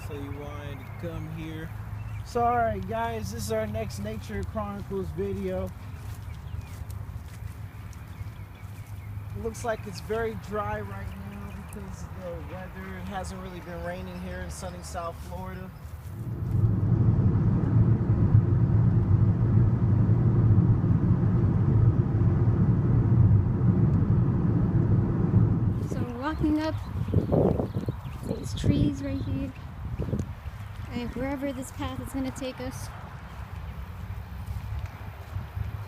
So you wanted to come here. So alright guys, this is our next Nature Chronicles video. It looks like it's very dry right now because the weather hasn't really been raining here in sunny South Florida. So we're walking up these trees right here, and wherever this path is going to take us.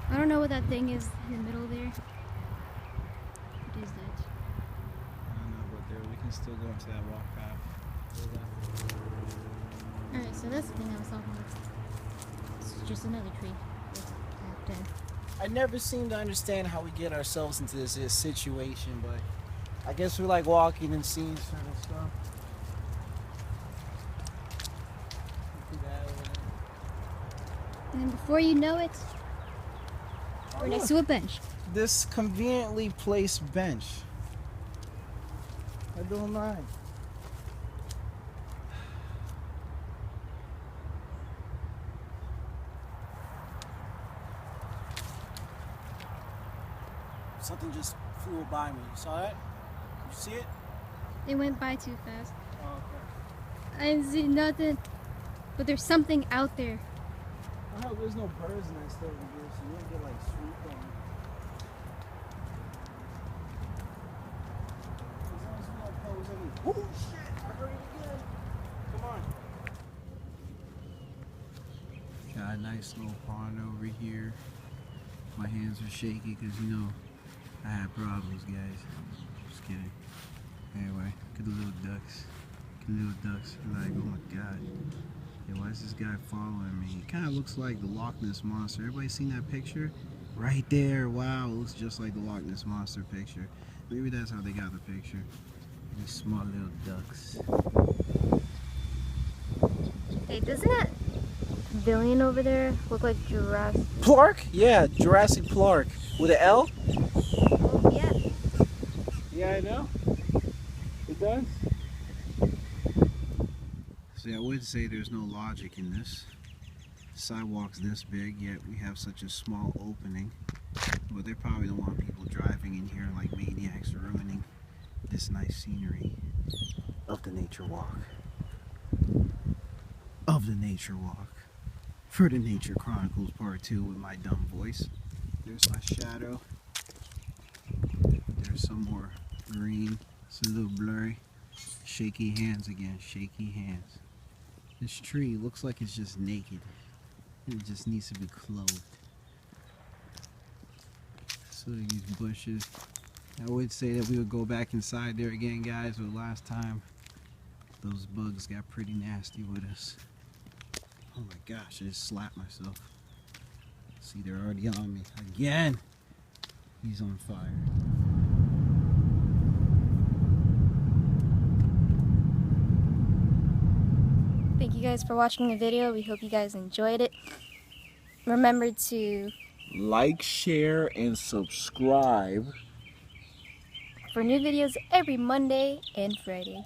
I don't know what that thing is in the middle there. What is that? I don't know, but we can still go into that walk path. Alright, so that's the thing I was talking about. It's just another tree. I never seem to understand how we get ourselves into this situation, but I guess we like walking and seeing certain stuff. And before you know it, we're next to a bench. This conveniently placed bench. I don't mind. Something just flew by me. You saw that? You see it? It went by too fast. Oh, okay. I didn't see nothing. But there's something out there. I hope there's no birds nest over here, so you don't get like swooped on. As long as we don't pose any. Oh shit! I heard it again. Come on. Got a nice little pond over here. My hands are shaky because you know I had problems, guys. Just kidding. Anyway, look at the little ducks. Look at the little ducks. You're like, oh my god. Yeah, why is this guy following me? He kind of looks like the Loch Ness Monster. Everybody seen that picture? Right there. Wow, it looks just like the Loch Ness Monster picture. Maybe that's how they got the picture. These small little ducks. Hey, doesn't that pavilion over there look like Jurassic? Plark? Yeah, Jurassic Plark. With an L? Oh, yeah. Yeah, I know. It does. See, I would say there's no logic in this. The sidewalk's this big, yet we have such a small opening. But they probably don't want people driving in here like maniacs, ruining this nice scenery of the nature walk. Of the nature walk. For the Nature Chronicles Part 2 with my dumb voice. There's my shadow. There's some more green. It's a little blurry. Shaky hands again, shaky hands. This tree looks like it's just naked. It just needs to be clothed. So these bushes. I would say that we would go back inside there again, guys, but last time those bugs got pretty nasty with us. Oh my gosh, I just slapped myself. See, they're already on me. Again! He's on fire. Thank you guys for watching the video. We hope you guys enjoyed it. Remember to Like, share, and subscribe for new videos every Monday and Friday.